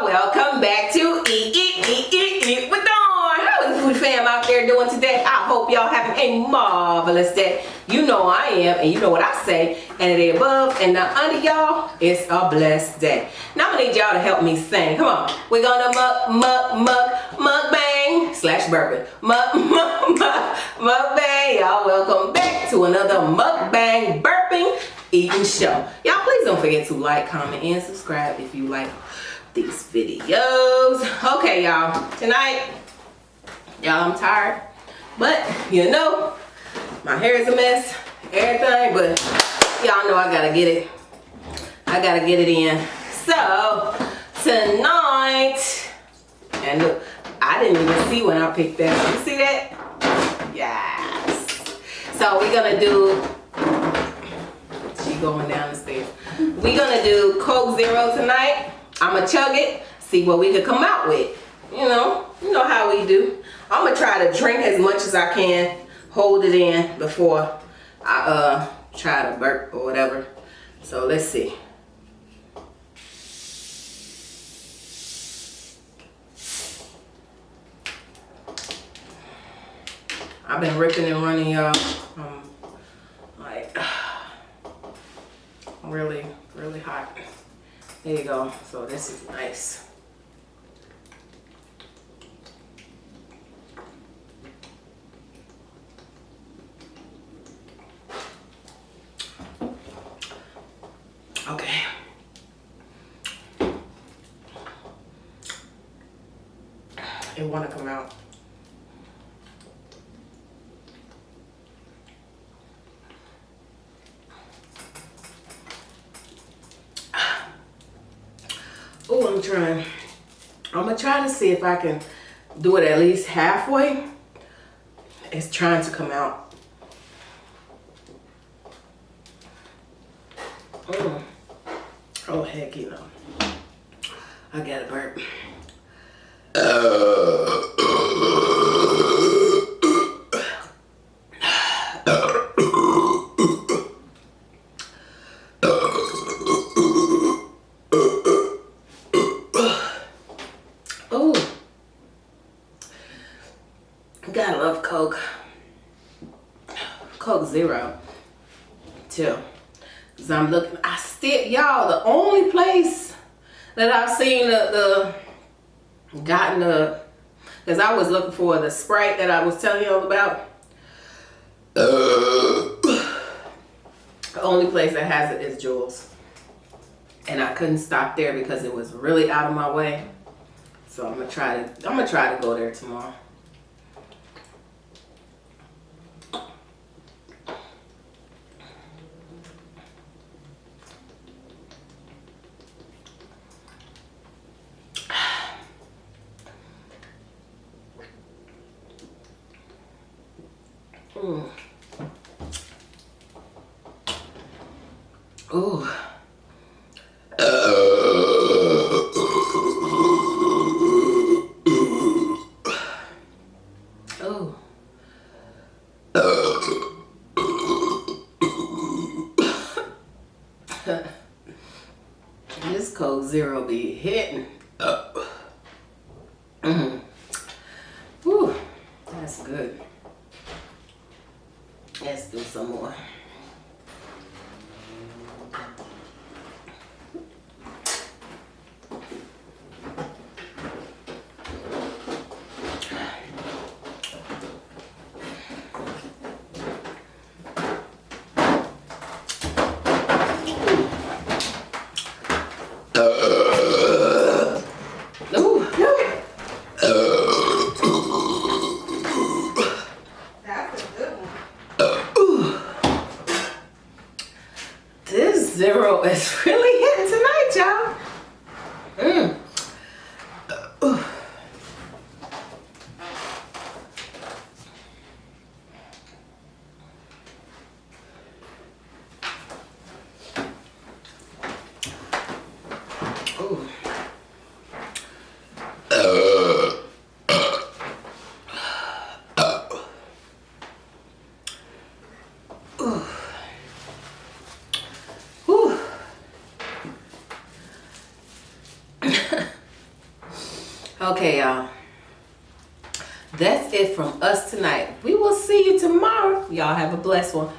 welcome back to Eat with Dawn. How is the food fam out there doing today? I hope y'all having a marvelous day. You know I am, and you know what I say. And the above and the under y'all, it's a blessed day. Now I'm gonna need y'all to help me sing. Come on. We're gonna mukbang / burping. Mukbang. Y'all welcome back to another mukbang burping eating show. Y'all please don't forget to like, comment, and subscribe if you like these videos. Okay, y'all. Tonight, y'all, I'm tired. But, you know, my hair is a mess. Everything. But, y'all know I gotta get it. I gotta get it in. So, tonight, and look, I didn't even see when I picked that. You see that? Yes. So, we're gonna do... going down the stairs. We're gonna do Coke Zero tonight. I'ma chug it, see what we could come out with. You know how we do. I'm gonna try to drink as much as I can, hold it in before I try to burp or whatever. So let's see. I've been ripping and running, y'all. Like really hot. There you go. So this is nice. Okay. It want to come out. Oh, I'm gonna try to see if I can do it at least halfway. It's trying to come out. Oh heck, you know. I gotta burp. Gotta love Coke. Coke Zero too. Cause I'm looking, I still, y'all, the only place that I've seen cause I was looking for the Sprite that I was telling you all about. The only place that has it is Jules. And I couldn't stop there because it was really out of my way. So I'm gonna try to go there tomorrow. Ooh. Oh. This Coke Zero be hitting. Whew. That's good. Let's do some more. Okay, y'all. That's it from us tonight. We will see you tomorrow. Y'all have a blessed one.